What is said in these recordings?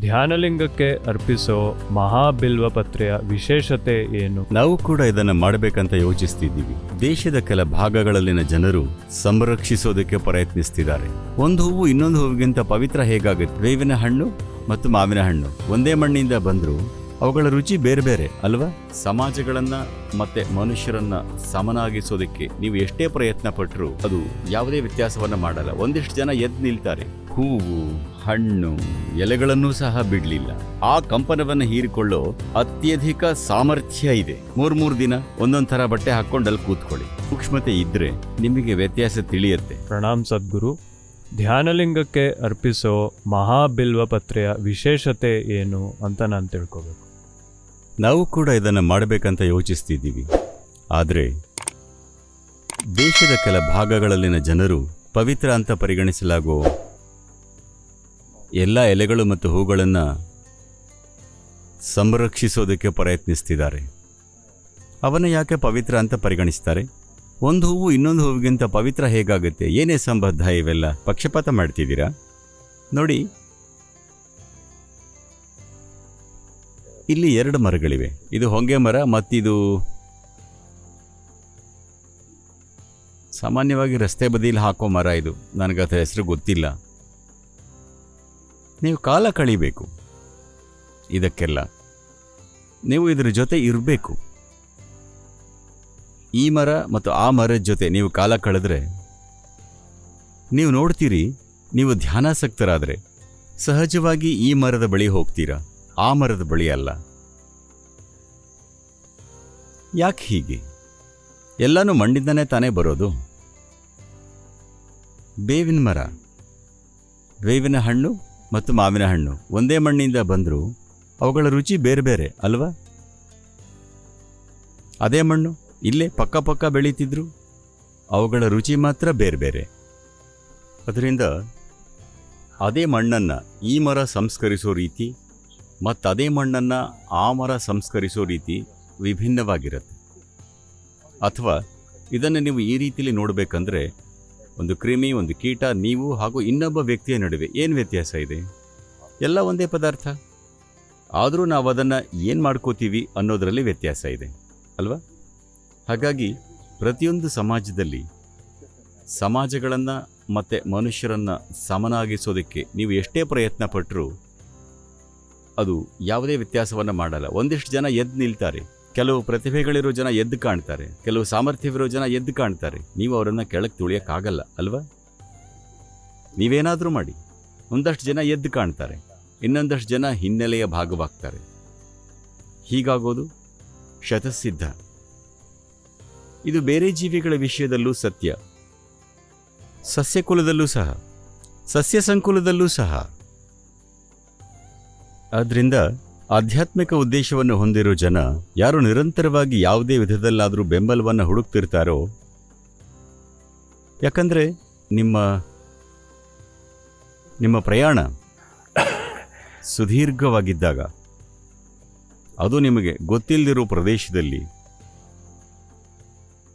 ಧ್ಯಾನಲಿಂಗಕ್ಕೆ ಅರ್ಪಿಸೋ ಮಹಾಬಿಲ್ವ ಪತ್ರೆಯ ವಿಶೇಷತೆ ಏನು? ನಾವು ಕೂಡ ಇದನ್ನು ಮಾಡಬೇಕಂತ ಯೋಚಿಸ್ತಿದ್ದೀವಿ. ದೇಶದ ಕೆಲ ಭಾಗಗಳಲ್ಲಿನ ಜನರು ಸಂರಕ್ಷಿಸೋದಕ್ಕೆ ಪ್ರಯತ್ನಿಸ್ತಿದ್ದಾರೆ. ಒಂದು ಹೂವು ಇನ್ನೊಂದು ಹೂವಿಗಿಂತ ಪವಿತ್ರ ಹೇಗಾಗುತ್ತೆ? ಬೇವಿನ ಹಣ್ಣು ಮತ್ತು ಮಾವಿನ ಹಣ್ಣು ಒಂದೇ ಮಣ್ಣಿಂದ ಬಂದ್ರು ಅವುಗಳ ರುಚಿ ಬೇರೆ ಬೇರೆ ಅಲ್ವಾ? ಸಮಾಜಗಳನ್ನ ಮತ್ತೆ ಮನುಷ್ಯರನ್ನ ಸಮನಾಗಿಸೋದಕ್ಕೆ ನೀವು ಎಷ್ಟೇ ಪ್ರಯತ್ನ ಪಟ್ಟರು ಅದು ಯಾವುದೇ ವ್ಯತ್ಯಾಸವನ್ನ ಮಾಡಲ್ಲ. ಒಂದಿಷ್ಟು ಜನ ಎದ್ದು ನಿಲ್ತಾರೆ, ಹೂವು ಹಣ್ಣು ಎಲೆಗಳನ್ನೂ ಸಹ ಬಿಡ್ಲಿಲ್ಲ. ಆ ಕಂಪನವನ್ನು ಹೀರಿಕೊಳ್ಳೋ ಅತ್ಯಧಿಕ ಸಾಮರ್ಥ್ಯ ಇದೆ. ಮೂರ್ ದಿನ ಒಂದೊಂದ್ ಥರ ಬಟ್ಟೆ ಹಾಕೊಂಡಲ್ಲಿ ಕೂತ್ಕೊಳ್ಳಿ. ಸೂಕ್ಷ್ಮತೆ ಇದ್ರೆ ನಿಮಗೆ ವ್ಯತ್ಯಾಸ ತಿಳಿಯುತ್ತೆ. ಪ್ರಣಾಮ್ ಸದ್ಗುರು. ಧ್ಯಾನಲಿಂಗಕ್ಕೆ ಅರ್ಪಿಸೋ ಮಹಾಬಿಲ್ವ ಪತ್ರೆಯ ವಿಶೇಷತೆ ಏನು ಅಂತ ನಾನು ತಿಳ್ಕೋಬೇಕು. ನಾವು ಕೂಡ ಇದನ್ನು ಮಾಡಬೇಕಂತ ಯೋಚಿಸ್ತಿದ್ದೀವಿ. ಆದರೆ ದೇಶದ ಕೆಲ ಭಾಗಗಳಲ್ಲಿನ ಜನರು ಪವಿತ್ರ ಅಂತ ಪರಿಗಣಿಸಲಾಗೋ ಎಲ್ಲ ಎಲೆಗಳು ಮತ್ತು ಹೂಗಳನ್ನು ಸಂರಕ್ಷಿಸೋದಕ್ಕೆ ಪ್ರಯತ್ನಿಸ್ತಿದ್ದಾರೆ. ಅವನ್ನ ಯಾಕೆ ಪವಿತ್ರ ಅಂತ ಪರಿಗಣಿಸ್ತಾರೆ? ಒಂದು ಹೂವು ಇನ್ನೊಂದು ಹೂವಿಗಿಂತ ಪವಿತ್ರ ಹೇಗಾಗುತ್ತೆ? ಏನೇ ಸಂಬಂಧ ಇವೆಲ್ಲ? ಪಕ್ಷಪಾತ ಮಾಡ್ತಿದ್ದೀರಾ? ನೋಡಿ, ಇಲ್ಲಿ 2 ಮರಗಳಿವೆ. ಇದು ಹೊಂಗೆ ಮರ ಮತ್ತಿದು ಸಾಮಾನ್ಯವಾಗಿ ರಸ್ತೆ ಬದಿಯಲ್ಲಿ ಹಾಕೋ ಮರ. ಇದು ನನಗದ ಹೆಸರು ಗೊತ್ತಿಲ್ಲ. ನೀವು ಕಾಲ ಕಳಿಬೇಕು ಇದಕ್ಕೆಲ್ಲ. ನೀವು ಇದರ ಜೊತೆ ಇರಬೇಕು. ಈ ಮರ ಮತ್ತು ಆ ಮರದ ಜೊತೆ ನೀವು ಕಾಲ ಕಳೆದ್ರೆ ನೀವು ನೋಡ್ತೀರಿ, ನೀವು ಧ್ಯಾನಾಸಕ್ತರಾದರೆ ಸಹಜವಾಗಿ ಈ ಮರದ ಬಳಿ ಹೋಗ್ತೀರಾ, ಆ ಮರದ ಬಳಿ ಅಲ್ಲ. ಯಾಕೆ ಹೀಗೆ? ಎಲ್ಲನೂ ಮಣ್ಣಿಂದನೇ ತಾನೇ ಬರೋದು. ಬೇವಿನ ಮರ, ಬೇವಿನ ಹಣ್ಣು ಮತ್ತು ಮಾವಿನ ಹಣ್ಣು ಒಂದೇ ಮಣ್ಣಿಂದ ಬಂದರೂ ಅವುಗಳ ರುಚಿ ಬೇರೆ ಬೇರೆ ಅಲ್ವಾ? ಅದೇ ಮಣ್ಣು ಇಲ್ಲೇ ಪಕ್ಕ ಬೆಳೀತಿದ್ರು, ಅವುಗಳ ರುಚಿ ಮಾತ್ರ ಬೇರೆ ಬೇರೆ. ಅದರಿಂದ ಅದೇ ಮಣ್ಣನ್ನು ಈ ಮರ ಸಂಸ್ಕರಿಸೋ ರೀತಿ ಮತ್ತು ಅದೇ ಮಣ್ಣನ್ನು ಆ ಮರ ಸಂಸ್ಕರಿಸೋ ರೀತಿ ವಿಭಿನ್ನವಾಗಿರುತ್ತೆ. ಅಥವಾ ಇದನ್ನು ನೀವು ಈ ರೀತಿಯಲ್ಲಿ ನೋಡಬೇಕಂದ್ರೆ, ಒಂದು ಕ್ರಿಮಿ, ಒಂದು ಕೀಟ, ನೀವು ಹಾಗೂ ಇನ್ನೊಬ್ಬ ವ್ಯಕ್ತಿಯ ನಡುವೆ ಏನು ವ್ಯತ್ಯಾಸ ಇದೆ? ಎಲ್ಲ ಒಂದೇ ಪದಾರ್ಥ, ಆದರೂ ನಾವು ಅದನ್ನು ಏನು ಮಾಡ್ಕೋತೀವಿ ಅನ್ನೋದರಲ್ಲಿ ವ್ಯತ್ಯಾಸ ಇದೆ ಅಲ್ವಾ? ಹಾಗಾಗಿ ಪ್ರತಿಯೊಂದು ಸಮಾಜದಲ್ಲಿ ಸಮಾಜಗಳನ್ನು ಮತ್ತು ಮನುಷ್ಯರನ್ನು ಸಮನಾಗಿಸೋದಕ್ಕೆ ನೀವು ಎಷ್ಟೇ ಪ್ರಯತ್ನ ಪಟ್ಟರೂ ಅದು ಯಾವುದೇ ವ್ಯತ್ಯಾಸವನ್ನು ಮಾಡಲ್ಲ. ಒಂದಿಷ್ಟು ಜನ ಎದ್ದು ನಿಲ್ತಾರೆ, ಕೆಲವು ಪ್ರತಿಭೆಗಳಿರೋ ಜನ ಎದ್ದು ಕಾಣ್ತಾರೆ, ಕೆಲವು ಸಾಮರ್ಥ್ಯವಿರೋ ಜನ ಎದ್ದು ಕಾಣ್ತಾರೆ. ನೀವು ಅವರನ್ನು ಕೆಳಗೆ ತುಳಿಯೋಕ್ಕಾಗಲ್ಲ ಅಲ್ವಾ? ನೀವೇನಾದರೂ ಮಾಡಿ, ಒಂದಷ್ಟು ಜನ ಎದ್ದು ಕಾಣ್ತಾರೆ, ಇನ್ನೊಂದಷ್ಟು ಜನ ಹಿನ್ನೆಲೆಯ ಭಾಗವಾಗ್ತಾರೆ. ಹೀಗಾಗೋದು ಶತಸಿದ್ಧ. ಇದು ಬೇರೆ ಜೀವಿಗಳ ವಿಷಯದಲ್ಲೂ ಸತ್ಯ, ಸಸ್ಯಕುಲದಲ್ಲೂ ಸಹ, ಸಸ್ಯ ಸಂಕುಲದಲ್ಲೂ ಸಹ. ಆದ್ದರಿಂದ ಆಧ್ಯಾತ್ಮಿಕ ಉದ್ದೇಶವನ್ನು ಹೊಂದಿರೋ ಜನ ಯಾರು ನಿರಂತರವಾಗಿ ಯಾವುದೇ ವಿಧದಲ್ಲಾದರೂ ಬೆಂಬಲವನ್ನು ಹುಡುಕ್ತಿರ್ತಾರೋ, ಯಾಕಂದರೆ ನಿಮ್ಮ ಪ್ರಯಾಣ ಸುದೀರ್ಘವಾಗಿದ್ದಾಗ, ಅದು ನಿಮಗೆ ಗೊತ್ತಿಲ್ಲದಿರೋ ಪ್ರದೇಶದಲ್ಲಿ,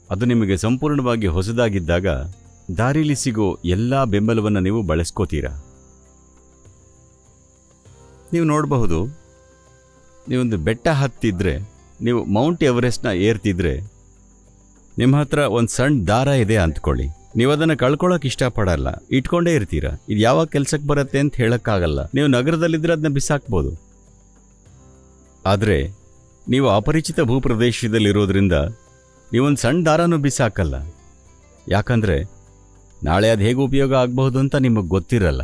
ಅದು ನಿಮಗೆ ಸಂಪೂರ್ಣವಾಗಿ ಹೊಸದಾಗಿದ್ದಾಗ ದಾರಿಲಿ ಸಿಗೋ ಎಲ್ಲ ಬೆಂಬಲವನ್ನು ನೀವು ಬಳಸ್ಕೋತೀರಾ. ನೀವು ನೋಡಬಹುದು, ನೀವೊಂದು ಬೆಟ್ಟ ಹತ್ತಿದ್ರೆ, ನೀವು ಮೌಂಟ್ ಎವರೆಸ್ಟ್ನ ಏರ್ತಿದ್ರೆ, ನಿಮ್ಮ ಹತ್ರ ಒಂದು ಸಣ್ಣ ದಾರ ಇದೆ ಅಂದ್ಕೊಳ್ಳಿ. ನೀವು ಅದನ್ನು ಕಳ್ಕೊಳ್ಳೋಕೆ ಇಷ್ಟಪಡಲ್ಲ, ಇಟ್ಕೊಂಡೇ ಇರ್ತೀರ. ಇದು ಯಾವಾಗ ಕೆಲಸಕ್ಕೆ ಬರುತ್ತೆ ಅಂತ ಹೇಳೋಕ್ಕಾಗಲ್ಲ. ನೀವು ನಗರದಲ್ಲಿದ್ದರೆ ಅದನ್ನ ಬಿಸಾಕ್ಬೋದು. ಆದರೆ ನೀವು ಅಪರಿಚಿತ ಭೂಪ್ರದೇಶದಲ್ಲಿರೋದ್ರಿಂದ ನೀವೊಂದು ಸಣ್ಣ ದಾರನೂ ಬಿಸಾಕಲ್ಲ. ಯಾಕಂದರೆ ನಾಳೆ ಅದು ಹೇಗೆ ಉಪಯೋಗ ಆಗಬಹುದು ಅಂತ ನಿಮಗೆ ಗೊತ್ತಿರಲ್ಲ.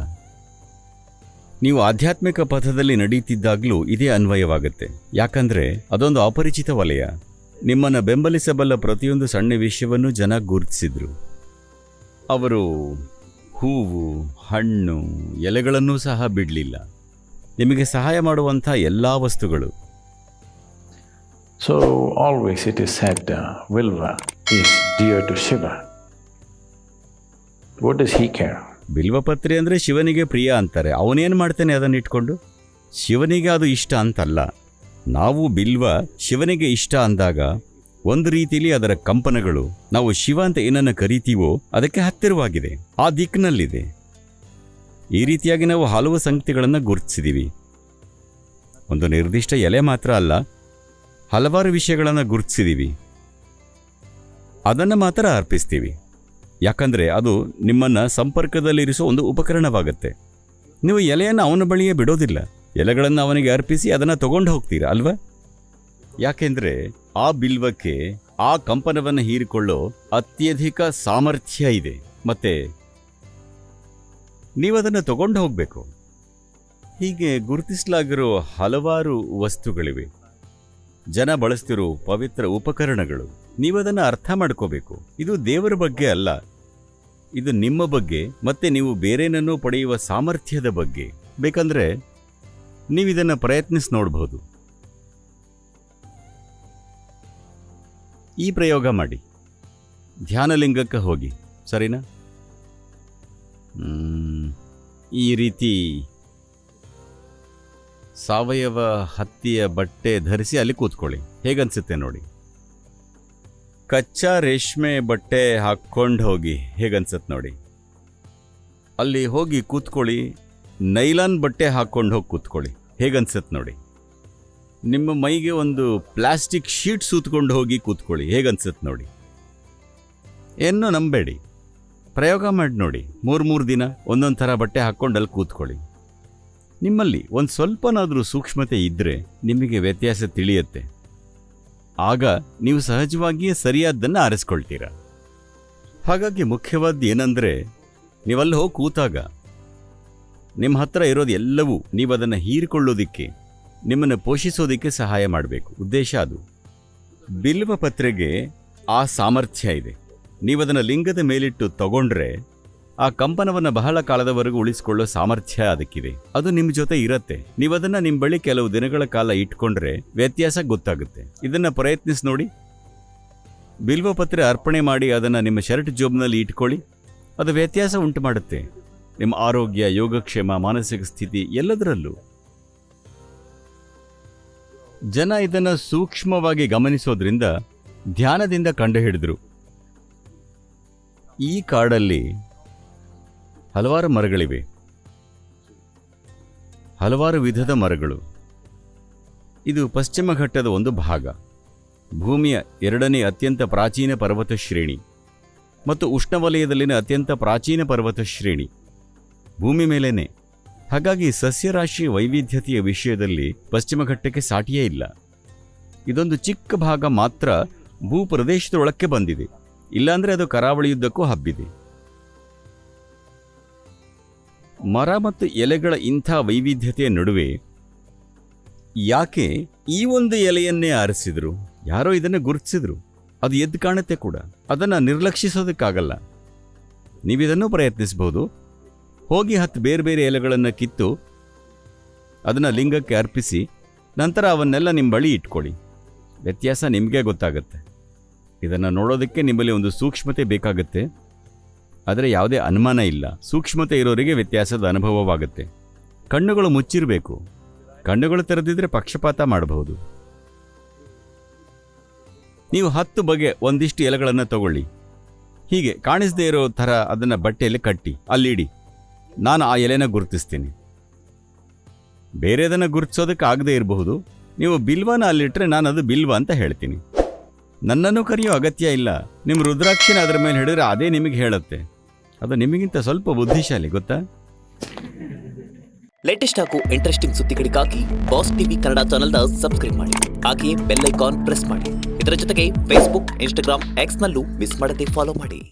ನೀವು ಆಧ್ಯಾತ್ಮಿಕ ಪಥದಲ್ಲಿ ನಡೀತಿದ್ದಾಗಲೂ ಇದೇ ಅನ್ವಯವಾಗುತ್ತೆ. ಯಾಕಂದರೆ ಅದೊಂದು ಅಪರಿಚಿತ ವಲಯ. ನಿಮ್ಮನ್ನು ಬೆಂಬಲಿಸಬಲ್ಲ ಪ್ರತಿಯೊಂದು ಸಣ್ಣ ವಿಷಯವನ್ನು ಜನ ಗುರುತಿಸಿದ್ರು. ಅವರು ಹೂವು ಹಣ್ಣು ಎಲೆಗಳನ್ನೂ ಸಹ ಬಿಡಲಿಲ್ಲ. ನಿಮಗೆ ಸಹಾಯ ಮಾಡುವಂಥ ಎಲ್ಲ ವಸ್ತುಗಳು. So always it is said Bilva is dear to Shiva. What does he care? ಬಿಲ್ವಪತ್ರೆ ಅಂದರೆ ಶಿವನಿಗೆ ಪ್ರಿಯ ಅಂತಾರೆ. ಅವನೇನು ಮಾಡ್ತಾನೆ ಅದನ್ನು ಇಟ್ಕೊಂಡು? ಶಿವನಿಗೆ ಅದು ಇಷ್ಟ ಅಂತಲ್ಲ. ನಾವು ಬಿಲ್ವ ಶಿವನಿಗೆ ಇಷ್ಟ ಅಂದಾಗ ಒಂದು ರೀತಿಯಲ್ಲಿ ಅದರ ಕಂಪನಗಳು ನಾವು ಶಿವ ಅಂತ ಏನನ್ನು ಕರಿತೀವೋ ಅದಕ್ಕೆ ಹತ್ತಿರವಾಗಿದೆ, ಆ ದಿಕ್ಕಿನಲ್ಲಿದೆ. ಈ ರೀತಿಯಾಗಿ ನಾವು ಹಲವು ಸಂಗತಿಗಳನ್ನು ಗುರುತಿಸಿದ್ದೀವಿ. ಒಂದು ನಿರ್ದಿಷ್ಟ ಎಲೆ ಮಾತ್ರ ಅಲ್ಲ, ಹಲವಾರು ವಿಷಯಗಳನ್ನು ಗುರುತಿಸಿದ್ದೀವಿ. ಅದನ್ನು ಮಾತ್ರ ಅರ್ಪಿಸ್ತೀವಿ, ಯಾಕಂದರೆ ಅದು ನಿಮ್ಮನ್ನು ಸಂಪರ್ಕದಲ್ಲಿರಿಸೋ ಒಂದು ಉಪಕರಣವಾಗುತ್ತೆ. ನೀವು ಎಲೆಯನ್ನು ಅವನ ಬಳಿಯೇ ಬಿಡೋದಿಲ್ಲ, ಎಲೆಗಳನ್ನು ಅವನಿಗೆ ಅರ್ಪಿಸಿ ಅದನ್ನು ತಗೊಂಡು ಹೋಗ್ತೀರಾ ಅಲ್ವಾ? ಯಾಕೆಂದರೆ ಆ ಬಿಲ್ವಕ್ಕೆ ಆ ಕಂಪನವನ್ನು ಹೀರಿಕೊಳ್ಳೋ ಅತ್ಯಧಿಕ ಸಾಮರ್ಥ್ಯ ಇದೆ, ಮತ್ತೆ ನೀವದನ್ನು ತಗೊಂಡು ಹೋಗಬೇಕು. ಹೀಗೆ ಗುರುತಿಸಲಾಗಿರೋ ಹಲವಾರು ವಸ್ತುಗಳಿವೆ, ಜನ ಬಳಸ್ತಿರೋ ಪವಿತ್ರ ಉಪಕರಣಗಳು. ನೀವದನ್ನು ಅರ್ಥ ಮಾಡ್ಕೋಬೇಕು. ಇದು ದೇವರ ಬಗ್ಗೆ ಅಲ್ಲ, ಇದು ನಿಮ್ಮ ಬಗ್ಗೆ ಮತ್ತೆ ನೀವು ಬೇರೇನನ್ನೂ ಪಡೆಯುವ ಸಾಮರ್ಥ್ಯದ ಬಗ್ಗೆ. ಬೇಕಂದ್ರೆ ನೀವಿದನ್ನು ಪ್ರಯತ್ನಿಸಿ ನೋಡಬಹುದು. ಈ ಪ್ರಯೋಗ ಮಾಡಿ, ಧ್ಯಾನಲಿಂಗಕ್ಕೆ ಹೋಗಿ, ಸರಿನಾ? ಈ ರೀತಿ ಸಾವಯವ ಹತ್ತಿಯ ಬಟ್ಟೆ ಧರಿಸಿ ಅಲ್ಲಿ ಕೂತ್ಕೊಳ್ಳಿ. ಹೇಗನ್ಸುತ್ತೆ ನೋಡಿ. ಕಚ್ಚಾ ರೇಷ್ಮೆ ಬಟ್ಟೆ ಹಾಕ್ಕೊಂಡು ಹೋಗಿ, ಹೇಗನ್ಸತ್ತೆ ನೋಡಿ. ಅಲ್ಲಿ ಹೋಗಿ ಕೂತ್ಕೊಳ್ಳಿ. ನೈಲಾನ್ ಬಟ್ಟೆ ಹಾಕ್ಕೊಂಡು ಹೋಗಿ ಕೂತ್ಕೊಳ್ಳಿ, ಹೇಗನ್ಸತ್ತೆ ನೋಡಿ. ನಿಮ್ಮ ಮೈಗೆ ಒಂದು ಪ್ಲಾಸ್ಟಿಕ್ ಶೀಟ್ ಸೂತ್ಕೊಂಡು ಹೋಗಿ ಕೂತ್ಕೊಳ್ಳಿ, ಹೇಗನ್ಸತ್ತೆ ನೋಡಿ. ಏನೂ ನಂಬೇಡಿ, ಪ್ರಯೋಗ ಮಾಡಿ ನೋಡಿ. 3 ದಿನ ಒಂದೊಂದು ಥರ ಬಟ್ಟೆ ಹಾಕ್ಕೊಂಡು ಅಲ್ಲಿ ಕೂತ್ಕೊಳ್ಳಿ. ನಿಮ್ಮಲ್ಲಿ ಒಂದು ಸ್ವಲ್ಪನಾದರೂ ಸೂಕ್ಷ್ಮತೆ ಇದ್ದರೆ ನಿಮಗೆ ವ್ಯತ್ಯಾಸ ತಿಳಿಯುತ್ತೆ. ಆಗ ನೀವು ಸಹಜವಾಗಿಯೇ ಸರಿಯಾದ್ದನ್ನು ಆರಿಸ್ಕೊಳ್ತೀರ. ಹಾಗಾಗಿ ಮುಖ್ಯವಾದ್ದು ಏನಂದರೆ, ನೀವಲ್ಲಿ ಹೋಗಿ ಕೂತಾಗ ನಿಮ್ಮ ಹತ್ರ ಇರೋದು ಎಲ್ಲವೂ ನೀವದನ್ನು ಹೀರಿಕೊಳ್ಳೋದಿಕ್ಕೆ, ನಿಮ್ಮನ್ನು ಪೋಷಿಸೋದಕ್ಕೆ ಸಹಾಯ ಮಾಡಬೇಕು. ಉದ್ದೇಶ ಅದು. ಬಿಲ್ವ ಪತ್ರೆಗೆ ಆ ಸಾಮರ್ಥ್ಯ ಇದೆ. ನೀವದನ್ನು ಲಿಂಗದ ಮೇಲಿಟ್ಟು ತಗೊಂಡ್ರೆ ಆ ಕಂಪನವನ್ನು ಬಹಳ ಕಾಲದವರೆಗೂ ಉಳಿಸಿಕೊಳ್ಳೋ ಸಾಮರ್ಥ್ಯ ಅದಕ್ಕಿದೆ. ಅದು ನಿಮ್ಮ ಜೊತೆ ಇರತ್ತೆ. ನೀವದನ್ನು ನಿಮ್ಮ ಬಳಿ ಕೆಲವು ದಿನಗಳ ಕಾಲ ಇಟ್ಕೊಂಡ್ರೆ ವ್ಯತ್ಯಾಸ ಗೊತ್ತಾಗುತ್ತೆ. ಇದನ್ನು ಪ್ರಯತ್ನಿಸಿ ನೋಡಿ. ಬಿಲ್ವಪತ್ರೆ ಅರ್ಪಣೆ ಮಾಡಿ ಅದನ್ನು ನಿಮ್ಮ ಶರ್ಟ್ ಜೋಬ್ನಲ್ಲಿ ಇಟ್ಕೊಳ್ಳಿ. ಅದು ವ್ಯತ್ಯಾಸ ಉಂಟು ಮಾಡುತ್ತೆ ನಿಮ್ಮ ಆರೋಗ್ಯ, ಯೋಗಕ್ಷೇಮ, ಮಾನಸಿಕ ಸ್ಥಿತಿ ಎಲ್ಲದರಲ್ಲೂ. ಜನ ಇದನ್ನು ಸೂಕ್ಷ್ಮವಾಗಿ ಗಮನಿಸೋದ್ರಿಂದ ಧ್ಯಾನದಿಂದ ಕಂಡುಹಿಡಿದ್ರು. ಈ ಕಾಡಲ್ಲಿ ಹಲವಾರು ಮರಗಳಿವೆ, ಹಲವಾರು ವಿಧದ ಮರಗಳು. ಇದು ಪಶ್ಚಿಮ ಘಟ್ಟದ ಒಂದು ಭಾಗ, ಭೂಮಿಯ 2ನೇ ಅತ್ಯಂತ ಪ್ರಾಚೀನ ಪರ್ವತ ಶ್ರೇಣಿ ಮತ್ತು ಉಷ್ಣವಲಯದಲ್ಲಿನ ಅತ್ಯಂತ ಪ್ರಾಚೀನ ಪರ್ವತ ಶ್ರೇಣಿ ಭೂಮಿ ಮೇಲೇನೆ. ಹಾಗಾಗಿ ಸಸ್ಯರಾಶಿ ವೈವಿಧ್ಯತೆಯ ವಿಷಯದಲ್ಲಿ ಪಶ್ಚಿಮ ಘಟ್ಟಕ್ಕೆ ಸಾಟಿಯೇ ಇಲ್ಲ. ಇದೊಂದು ಚಿಕ್ಕ ಭಾಗ ಮಾತ್ರ ಭೂಪ್ರದೇಶದೊಳಕ್ಕೆ ಬಂದಿದೆ, ಇಲ್ಲಾಂದರೆ ಅದು ಕರಾವಳಿಯುದ್ದಕ್ಕೂ ಹಬ್ಬಿದೆ. ಮರ ಮತ್ತು ಎಲೆಗಳ ಇಂಥ ವೈವಿಧ್ಯತೆಯ ನಡುವೆ ಯಾಕೆ ಈ ಒಂದು ಎಲೆಯನ್ನೇ ಆರಿಸಿದ್ರು? ಯಾರೋ ಇದನ್ನು ಗುರುತಿಸಿದ್ರು. ಅದು ಎದ್ದು ಕಾಣುತ್ತೆ ಕೂಡ. ಅದನ್ನು ನಿರ್ಲಕ್ಷಿಸೋದಕ್ಕಾಗಲ್ಲ. ನೀವಿದನ್ನು ಪ್ರಯತ್ನಿಸಬಹುದು. ಹೋಗಿ 10 ಬೇರೆ ಬೇರೆ ಎಲೆಗಳನ್ನು ಕಿತ್ತು ಅದನ್ನು ಲಿಂಗಕ್ಕೆ ಅರ್ಪಿಸಿ ನಂತರ ಅವನ್ನೆಲ್ಲ ನಿಮ್ಮ ಬಳಿ ಇಟ್ಕೊಳ್ಳಿ. ವ್ಯತ್ಯಾಸ ನಿಮಗೆ ಗೊತ್ತಾಗುತ್ತೆ. ಇದನ್ನು ನೋಡೋದಕ್ಕೆ ನಿಮ್ಮಲ್ಲಿ ಒಂದು ಸೂಕ್ಷ್ಮತೆ ಬೇಕಾಗುತ್ತೆ. ಆದರೆ ಯಾವುದೇ ಅನುಮಾನ ಇಲ್ಲ, ಸೂಕ್ಷ್ಮತೆ ಇರೋರಿಗೆ ವ್ಯತ್ಯಾಸದ ಅನುಭವವಾಗುತ್ತೆ. ಕಣ್ಣುಗಳು ಮುಚ್ಚಿರಬೇಕು. ಕಣ್ಣುಗಳು ತೆರೆದಿದ್ರೆ ಪಕ್ಷಪಾತ ಮಾಡಬಹುದು. ನೀವು 10 ಬಗೆ ಒಂದಿಷ್ಟು ಎಲೆಗಳನ್ನು ತಗೊಳ್ಳಿ. ಹೀಗೆ ಕಾಣಿಸದೇ ಇರೋ ಥರ ಅದನ್ನು ಬಟ್ಟೆಯಲ್ಲಿ ಕಟ್ಟಿ ಅಲ್ಲಿಡಿ. ನಾನು ಆ ಎಲೆನ ಗುರುತಿಸ್ತೀನಿ. ಬೇರೆದನ್ನು ಗುರುತಿಸೋದಕ್ಕೆ ಆಗದೇ ಇರಬಹುದು. ನೀವು ಬಿಲ್ವನ ಅಲ್ಲಿಟ್ಟರೆ ನಾನು ಅದು ಬಿಲ್ವ ಅಂತ ಹೇಳ್ತೀನಿ. ನನ್ನನ್ನು ಕರೆಯೋ ಅಗತ್ಯ ಇಲ್ಲ. ನಿಮ್ಮ ರುದ್ರಾಕ್ಷಿನ ಅದರ ಮೇಲೆ ಹಿಡಿದ್ರೆ ಅದೇ ನಿಮಗೆ ಹೇಳುತ್ತೆ. ಅದು ನಿಮಗಿಂತ ಸ್ವಲ್ಪ ಬುದ್ಧಿಶಾಲಿ, ಗೊತ್ತಾ? ಲೇಟೆಸ್ಟ್ ಹಾಗೂ ಇಂಟ್ರೆಸ್ಟಿಂಗ್ ಸುದ್ದಿಗಳಿಗಾಗಿ ಬಾಸ್ ಟಿವಿ ಕನ್ನಡ ಚಾನೆಲ್ನ ಸಬ್ಸ್ಕ್ರೈಬ್ ಮಾಡಿ. ಹಾಗೆಯೇ ಬೆಲ್ ಐಕಾನ್ ಪ್ರೆಸ್ ಮಾಡಿ. ಇದರ ಜೊತೆಗೆ ಫೇಸ್ಬುಕ್, ಇನ್ಸ್ಟಾಗ್ರಾಮ್, ಎಕ್ಸ್ನಲ್ಲೂ ಮಿಸ್ ಮಾಡದೆ ಫಾಲೋ ಮಾಡಿ.